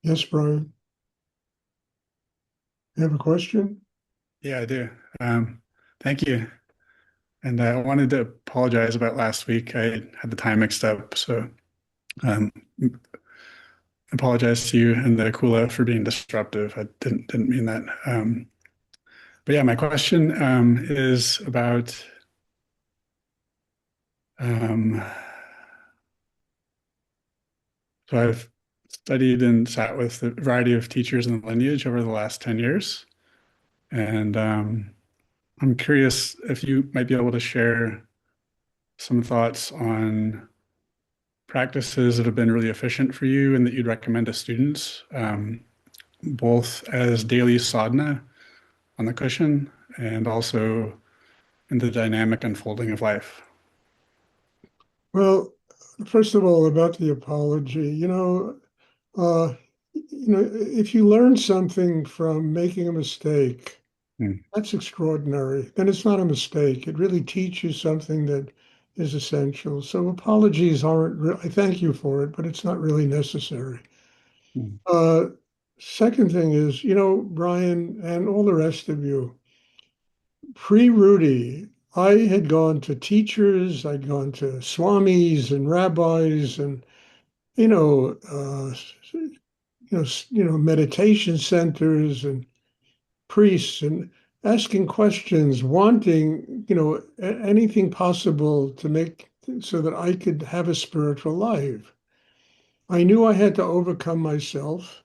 Yes, Brian. You have a question? Yeah, I do. Thank you. And I wanted to apologize about last week. I had the time mixed up, so um, apologize to you and the Kula for being disruptive. I didn't mean that. But yeah, my question is about um, so I've studied and sat with a variety of teachers in the lineage over the last 10 years, and I'm curious if you might be able to share some thoughts on practices that have been really efficient for you and that you'd recommend to students, both as daily sadhana on the cushion and also in the dynamic unfolding of life? Well, first of all, about the apology, if you learn something from making a mistake, Mm, that's extraordinary. Then it's not a mistake. It really teaches something that is essential. So apologies aren't, I thank you for it, but it's not really necessary. mm, Uh, Second thing is, Brian and all the rest of you, pre-Rudy, I had gone to teachers, I'd gone to swamis and rabbis and you know, uh, meditation centers and priests and asking questions, wanting, anything possible to make so that I could have a spiritual life. I knew I had to overcome myself,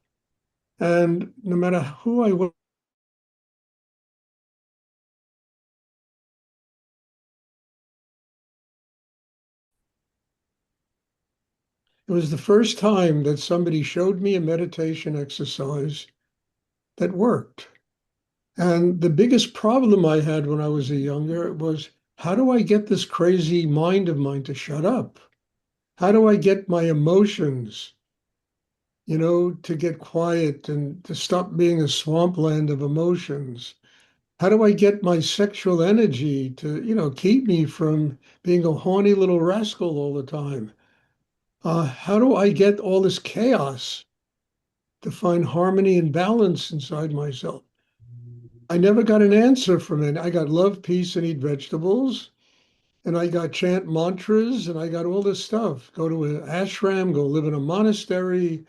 and no matter who I was, it was the first time that somebody showed me a meditation exercise that worked. And the biggest problem I had when I was a younger was how do I get this crazy mind of mine to shut up? How do I get my emotions, to get quiet and to stop being a swampland of emotions? How do I get my sexual energy to, keep me from being a horny little rascal all the time? How do I get all this chaos to find harmony and balance inside myself? I never got an answer from it. I got love, peace, and eat vegetables. And I got chant mantras and I got all this stuff. Go to an ashram, go live in a monastery.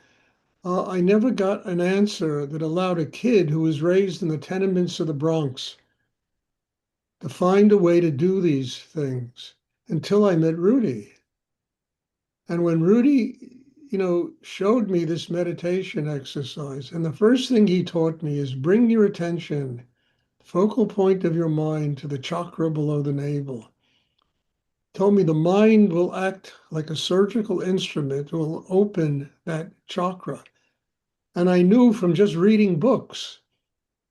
I never got an answer that allowed a kid who was raised in the tenements of the Bronx to find a way to do these things until I met Rudy. And when Rudy, showed me this meditation exercise, and the first thing he taught me is bring your attention, focal point of your mind to the chakra below the navel. Told me the mind will act like a surgical instrument, will open that chakra. And I knew from just reading books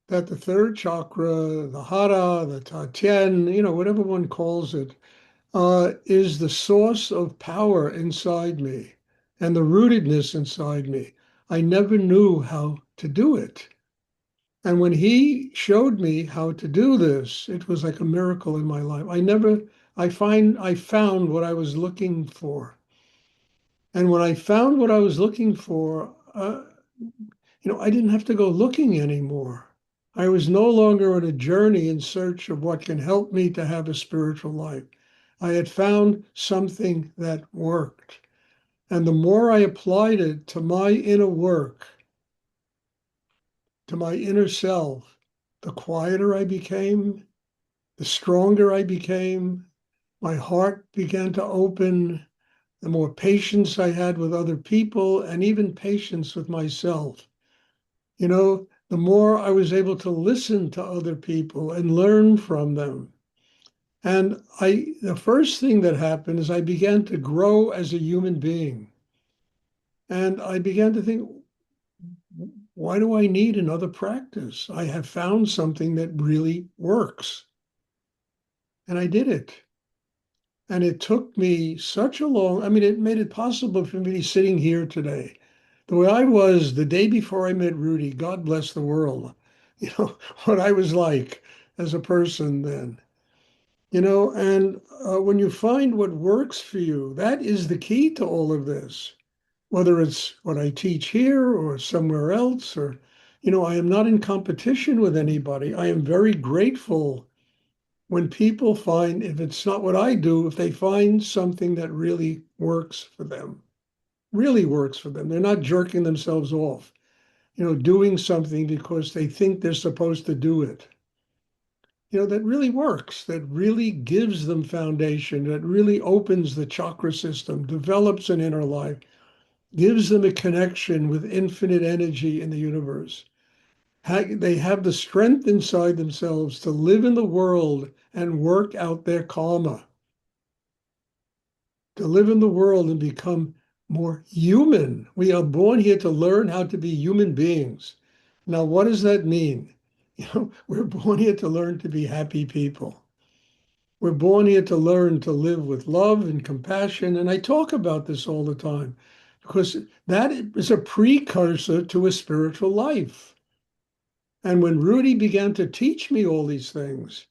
that the third chakra, the hara, the tatien, whatever one calls it, is the source of power inside me and the rootedness inside me. I never knew how to do it. And when he showed me how to do this, it was like a miracle in my life. I found what I was looking for. And when I found what I was looking for, I didn't have to go looking anymore. I was no longer on a journey in search of what can help me to have a spiritual life. I had found something that worked. And the more I applied it to my inner work, to my inner self, the quieter I became, the stronger I became. My heart began to open, the more patience I had with other people, and even patience with myself. The more I was able to listen to other people and learn from them. And the first thing that happened is I began to grow as a human being. And I began to think, why do I need another practice? I have found something that really works. And I did it. And it took me such a long, I mean, it made it possible for me to be sitting here today. The way I was the day before I met Rudy, God bless the world, what I was like as a person then, and when you find what works for you, that is the key to all of this. whether it's what I teach here or somewhere else, or, I am not in competition with anybody. I am very grateful when people find, if it's not what I do, if they find something that really works for them, they're not jerking themselves off, doing something because they think they're supposed to do it, that really works, that really gives them foundation, that really opens the chakra system, develops an inner life, gives them a connection with infinite energy in the universe. They have the strength inside themselves to live in the world and work out their karma, to live in the world and become more human. We are born here to learn how to be human beings. Now, what does that mean? We're born here to learn to be happy people. We're born here to learn to live with love and compassion. And I talk about this all the time because that is a precursor to a spiritual life. And when Rudy began to teach me all these things,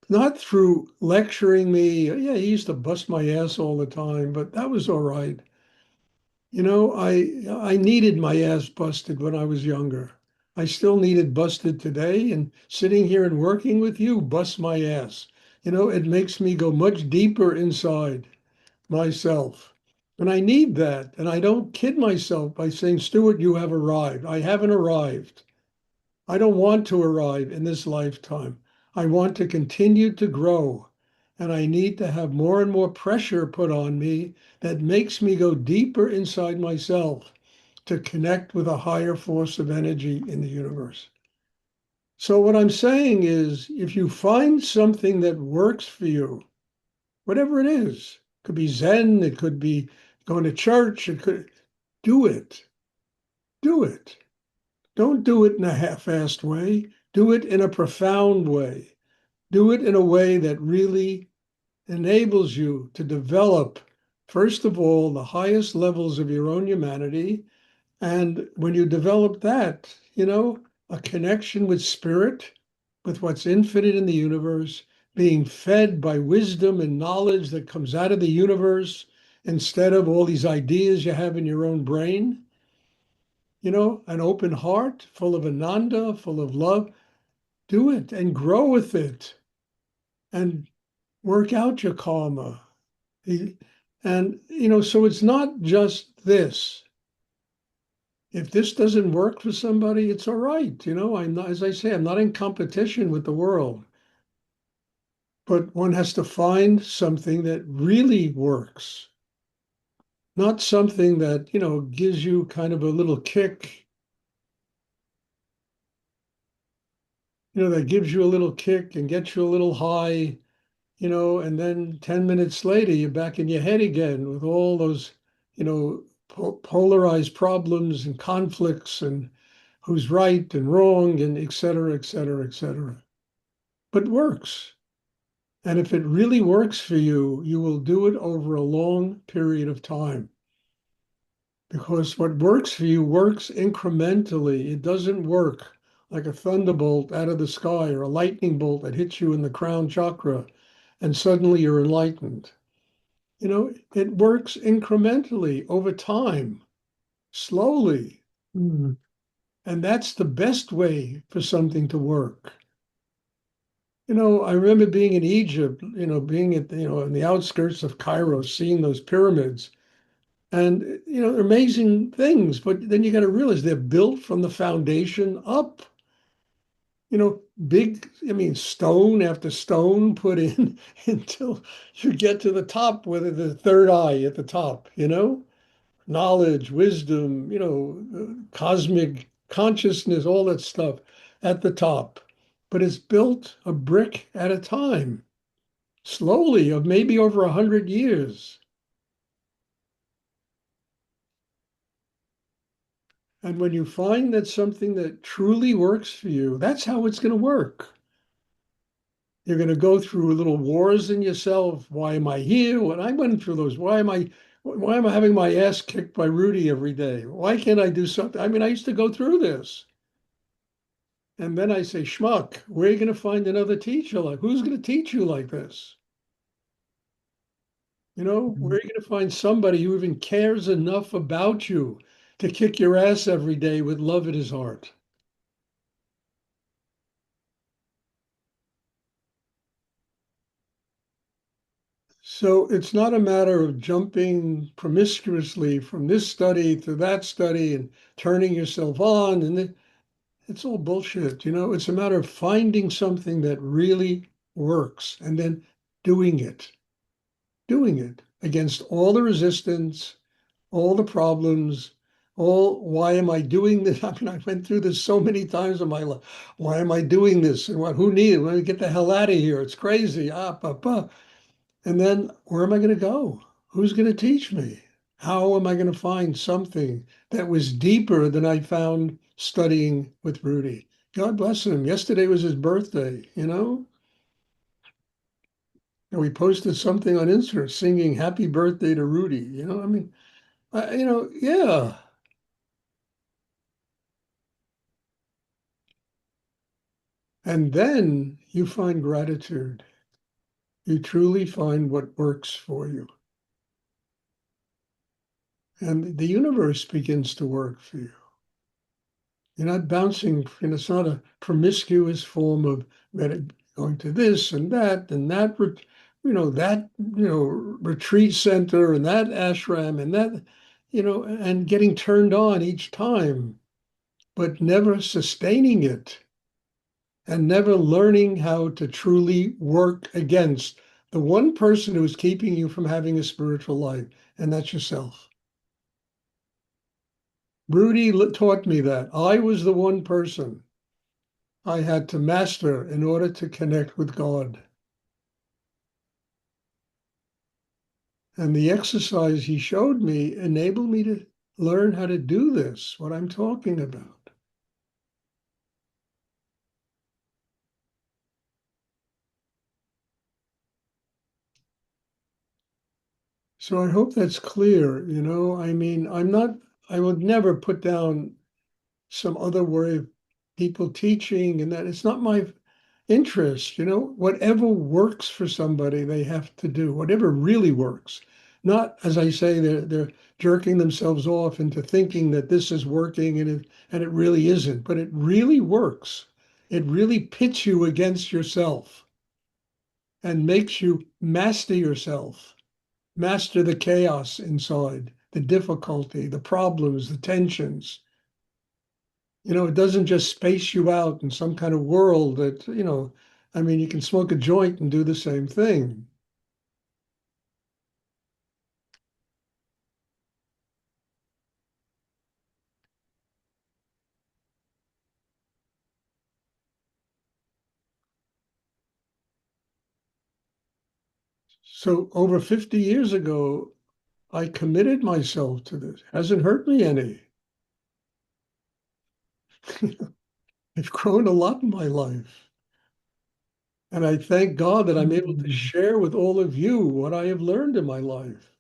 not through lecturing me, yeah, he used to bust my ass all the time, but that was all right. I needed my ass busted when I was younger. I still need it busted today, and sitting here and working with you busts my ass. It makes me go much deeper inside myself. And I need that. And I don't kid myself by saying, Stuart, you have arrived. I haven't arrived. I don't want to arrive in this lifetime. I want to continue to grow. And I need to have more and more pressure put on me that makes me go deeper inside myself to connect with a higher force of energy in the universe. So, what I'm saying is, if you find something that works for you, whatever it is, it could be Zen, it could be going to church, it could do it. Do it. Don't do it in a half-assed way. Do it in a profound way. Do it in a way that really enables you to develop, first of all, the highest levels of your own humanity. And when you develop that, a connection with spirit, with what's infinite in the universe, being fed by wisdom and knowledge that comes out of the universe instead of all these ideas you have in your own brain, an open heart full of ananda, full of love, do it and grow with it and work out your karma. And, so it's not just this. If this doesn't work for somebody, it's all right. I'm not, as I say, I'm not in competition with the world, but one has to find something that really works, not something that, gives you kind of a little kick, that gives you a little kick and gets you a little high, and then 10 minutes later, you're back in your head again with all those, polarized problems and conflicts and who's right and wrong and et cetera, et cetera, et cetera. But works. And if it really works for you, you will do it over a long period of time. Because what works for you works incrementally. It doesn't work like a thunderbolt out of the sky or a lightning bolt that hits you in the crown chakra and suddenly you're enlightened. It works incrementally over time, slowly. Mm. And that's the best way for something to work. I remember being in Egypt, being at, in the outskirts of Cairo, seeing those pyramids and, they're amazing things, but then you got to realize they're built from the foundation up, big, I mean, stone after stone put in until you get to the top with the third eye at the top, knowledge, wisdom, cosmic consciousness, all that stuff at the top. But it's built a brick at a time, slowly, of maybe over 100 years. And when you find that something that truly works for you, that's how it's going to work. You're going to go through little wars in yourself. Why am I here? When I went through those, why am I having my ass kicked by Rudy every day? Why can't I do something? I mean, I used to go through this. And then I say, schmuck, where are you going to find another teacher? Like, who's going to teach you like this? Where are you going to find somebody who even cares enough about you to kick your ass every day with love in his heart? So it's not a matter of jumping promiscuously from this study to that study and turning yourself on. It's all bullshit. It's a matter of finding something that really works and then doing it, doing it against all the resistance, all the problems, all why am I doing this? I mean, I went through this so many times in my life. Why am I doing this? And what, who needed? Let me get the hell out of here. It's crazy. And then where am I going to go? Who's going to teach me? How am I going to find something that was deeper than I found studying with Rudy? God bless him. Yesterday was his birthday. And we posted something on Instagram singing happy birthday to Rudy. I mean, yeah. And then you find gratitude. You truly find what works for you. And the universe begins to work for you. You're not bouncing, it's not a promiscuous form of going to this and that, retreat center and that ashram and and getting turned on each time, but never sustaining it and never learning how to truly work against the one person who is keeping you from having a spiritual life, and that's yourself. Rudy taught me that. I was the one person I had to master in order to connect with God. And the exercise he showed me enabled me to learn how to do this, what I'm talking about. So I hope that's clear. I mean, I would never put down some other way of people teaching and that it's not my interest. Whatever works for somebody, they have to do, whatever really works. Not, as I say, they're jerking themselves off into thinking that this is working and it really isn't, but it really works. It really pits you against yourself and makes you master yourself, master the chaos inside, the difficulty, the problems, the tensions. It doesn't just space you out in some kind of world that, I mean, you can smoke a joint and do the same thing. So over 50 years ago, I committed myself to this. Hasn't hurt me any. I've grown a lot in my life. And I thank God that I'm able to share with all of you what I have learned in my life.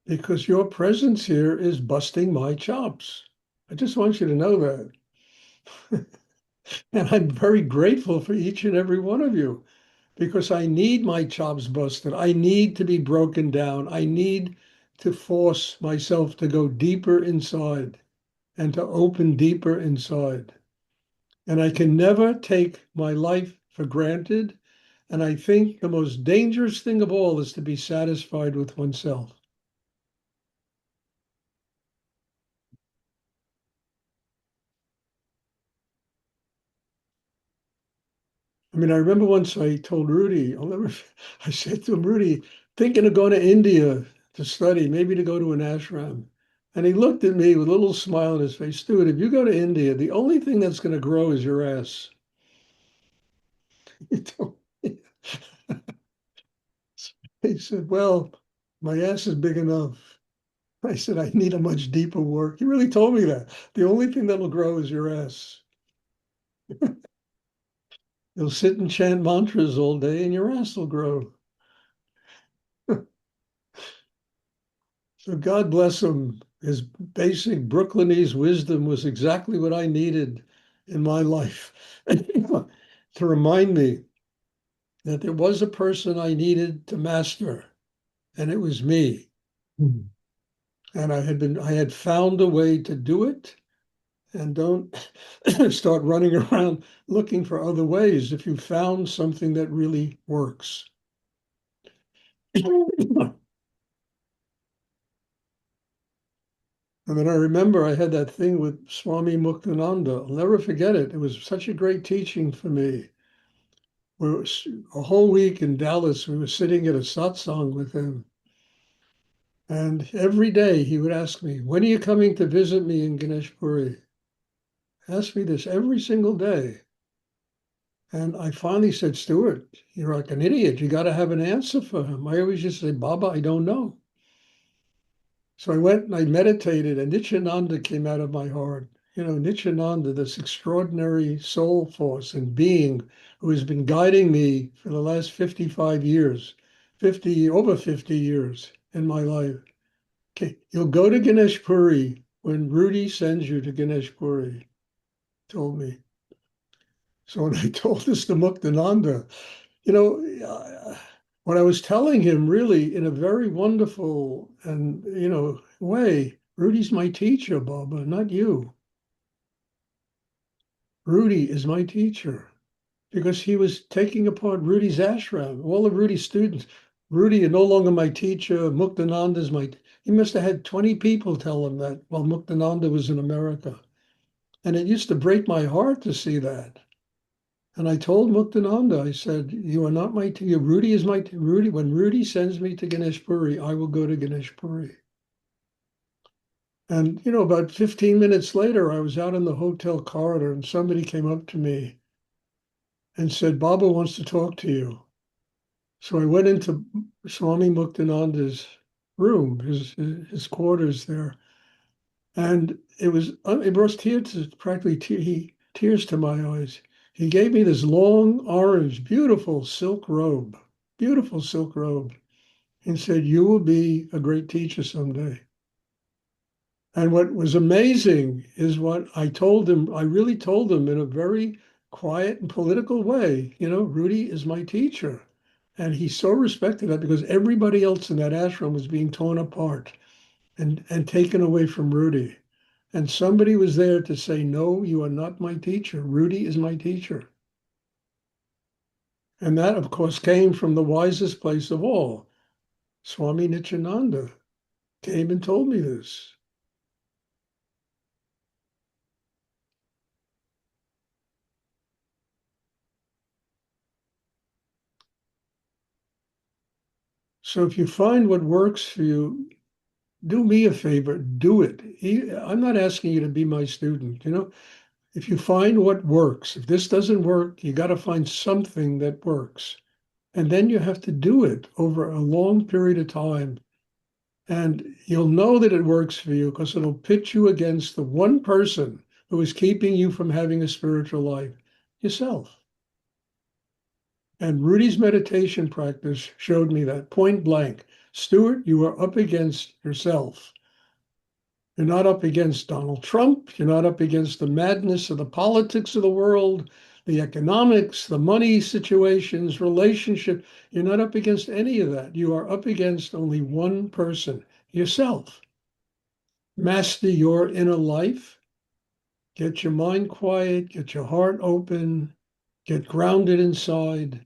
Because your presence here is busting my chops. I just want you to know that. And I'm very grateful for each and every one of you because I need my chops busted. I need to be broken down. I need to force myself to go deeper inside and to open deeper inside. And I can never take my life for granted. And I think the most dangerous thing of all is to be satisfied with oneself. I mean, I remember once I told Rudy, I said to him, Rudy, thinking of going to India to study, maybe to go to an ashram. And he looked at me with a little smile on his face. Stuart, if you go to India, the only thing that's going to grow is your ass. He told me. He said, well, my ass is big enough. I said, I need a much deeper work. He really told me that. The only thing that'll grow is your ass. You'll sit and chant mantras all day and your ass will grow. So God bless him. His basic Brooklynese wisdom was exactly what I needed in my life to remind me that there was a person I needed to master, and it was me. Mhm. And I had found a way to do it, and don't start running around looking for other ways if you found something that really works. And then I remember I had that thing with Swami Muktananda. I'll never forget it. It was such a great teaching for me. We were a whole week in Dallas. We were sitting at a satsang with him. And every day he would ask me, when are you coming to visit me in Ganeshpuri? Ask me this every single day. And I finally said, Stuart, you're like an idiot. You got to have an answer for him. I always just say, Baba, I don't know. So I went and I meditated, and Nityananda came out of my heart. You know, Nityananda, this extraordinary soul force and being who has been guiding me for the last 55 years, over 50 years in my life. Okay, you'll go to Ganesh Puri when Rudy sends you to Ganesh Puri, told me. So when I told this to Muktananda, you know, what I was telling him really in a very wonderful and, way, Rudy's my teacher, Baba, not you. Rudy is my teacher because he was taking apart Rudy's ashram, all of Rudy's students. Rudy is no longer my teacher. Muktananda is he must have had 20 people tell him that while Muktananda was in America. And it used to break my heart to see that. And I told Muktananda, I said, you are not my teacher. Rudy is my Rudy. When Rudy sends me to Ganesh Puri, I will go to Ganesh Puri. And, about 15 minutes later, I was out in the hotel corridor and somebody came up to me and said, Baba wants to talk to you. So I went into Swami Muktananda's room, his quarters there. And it brought tears to my eyes. He gave me this long orange, beautiful silk robe, and said, you will be a great teacher someday. And what was amazing is what I told him, I really told him in a very quiet and political way, Rudy is my teacher. And he so respected that because everybody else in that ashram was being torn apart and taken away from Rudy. And somebody was there to say, no, you are not my teacher. Rudy is my teacher. And that, of course, came from the wisest place of all. Swami Nityananda came and told me this. So if you find what works for you, do me a favor, do it. I'm not asking you to be my student. If you find what works, if this doesn't work, you got to find something that works. And then you have to do it over a long period of time. And you'll know that it works for you because it'll pit you against the one person who is keeping you from having a spiritual life, yourself. And Rudy's meditation practice showed me that point blank. Stuart, you are up against yourself. You're not up against Donald Trump. You're not up against the madness of the politics of the world, the economics, the money situations, relationship. You're not up against any of that. You are up against only one person, yourself. Master your inner life. Get your mind quiet. Get your heart open. Get grounded inside.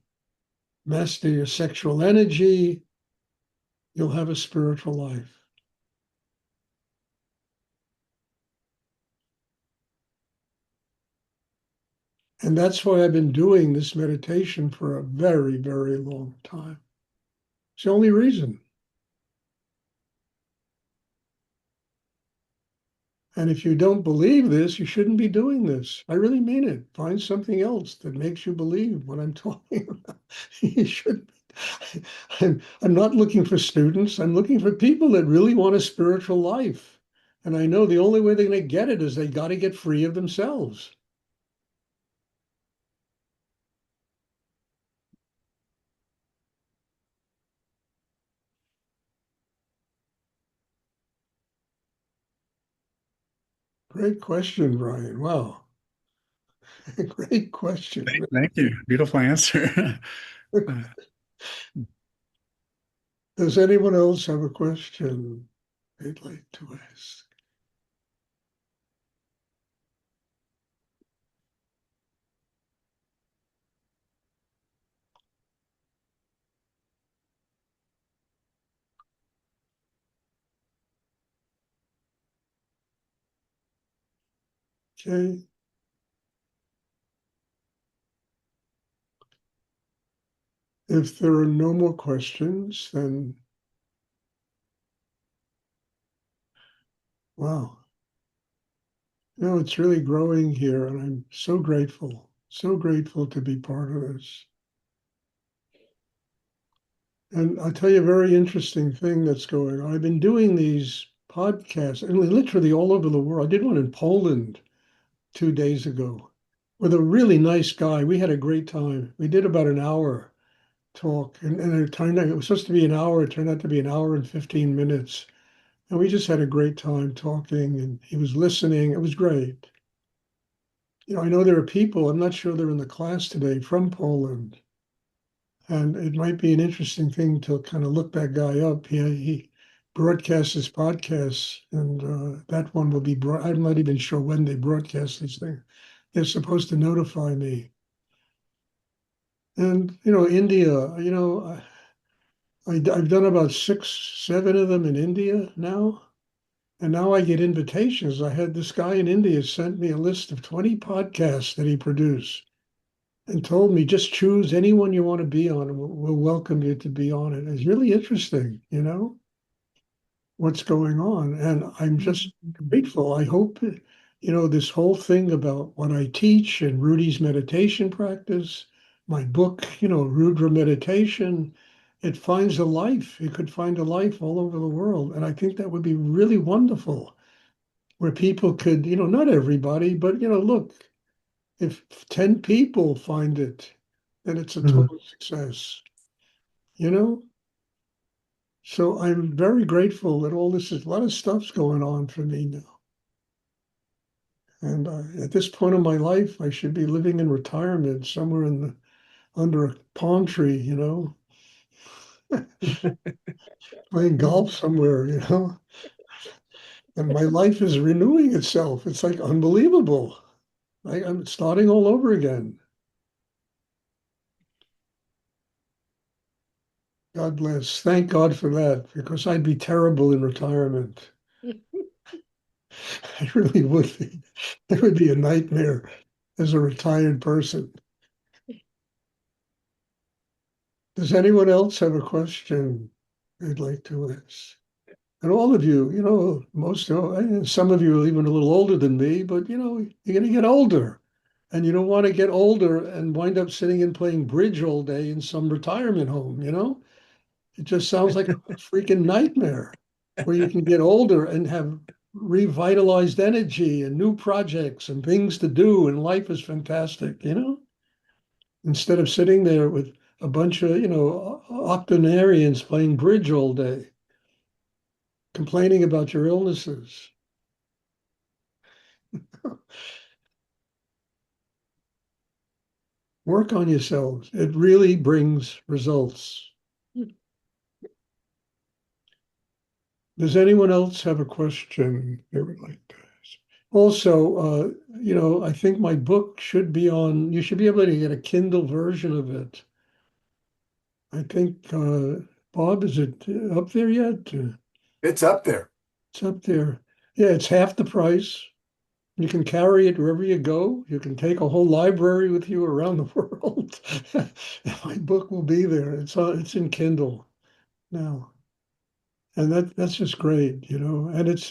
Master your sexual energy. You'll have a spiritual life. And that's why I've been doing this meditation for a very, very long time. It's the only reason. And if you don't believe this, you shouldn't be doing this. I really mean it. Find something else that makes you believe what I'm talking about. You should. I'm not looking for students. I'm looking for people that really want a spiritual life. And I know the only way they're going to get it is they got to get free of themselves. Great question, Brian. Wow. Great question. Thank you. Beautiful answer. Does anyone else have a question they'd like to ask? Okay. If there are no more questions, then wow. No, it's really growing here, and I'm so grateful to be part of this. And I'll tell you a very interesting thing that's going on. I've been doing these podcasts, and literally all over the world. I did one in Poland 2 days ago with a really nice guy. We had a great time. We did about an hour talk, and it turned out it was supposed to be an hour. It turned out to be an hour and 15 minutes. And we just had a great time talking, and he was listening. It was great. I know there are people, I'm not sure they're in the class today, from Poland. And it might be an interesting thing to kind of look that guy up. He broadcasts his podcasts, and that one will be I'm not even sure when they broadcast these things. They're supposed to notify me. And, India, I've done about 6, 7 of them in India now. And now I get invitations. I had this guy in India sent me a list of 20 podcasts that he produced and told me just choose anyone you want to be on, and we'll welcome you to be on it. It's really interesting, what's going on. And I'm just grateful. I hope, this whole thing about what I teach and Rudy's meditation practice, my book, Rudra Meditation, it finds a life. It could find a life all over the world. And I think that would be really wonderful where people could, not everybody, but, look, if 10 people find it, then it's a total success, you know? So I'm very grateful that all this is, a lot of stuff's going on for me now. And at this point in my life, I should be living in retirement somewhere under a palm tree, playing golf somewhere, And my life is renewing itself. It's like unbelievable. I'm starting all over again. God bless. Thank God for that, because I'd be terrible in retirement. I really would be. It would be a nightmare as a retired person. Does anyone else have a question they'd like to ask? And all of you, some of you are even a little older than me, but you're going to get older. And you don't want to get older and wind up sitting and playing bridge all day in some retirement home. It just sounds like a freaking nightmare where you can get older and have revitalized energy and new projects and things to do, and life is fantastic. Instead of sitting there with a bunch of, octogenarians playing bridge all day, complaining about your illnesses. Work on yourselves. It really brings results. Does anyone else have a question they would like to ask? Also, I think my book should be on, you should be able to get a Kindle version of it. I think, Bob, is it up there yet? It's up there. It's up there. Yeah, it's half the price. You can carry it wherever you go. You can take a whole library with you around the world. My book will be there. It's in Kindle now. And that's just great. And it's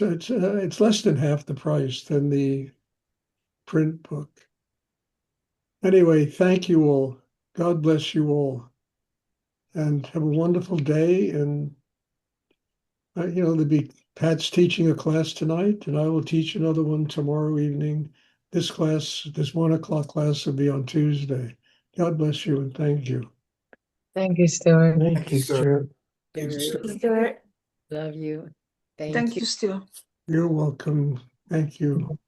less than half the price than the print book. Anyway, thank you all. God bless you all, and have a wonderful day. And there'll be Pat's teaching a class tonight, and I will teach another one tomorrow evening. This 1 o'clock class will be on Tuesday. God bless you and thank you. Thank you, Stuart. Thank you, Stuart. Stuart. Love you. Thank you, Stuart. You're welcome. Thank you.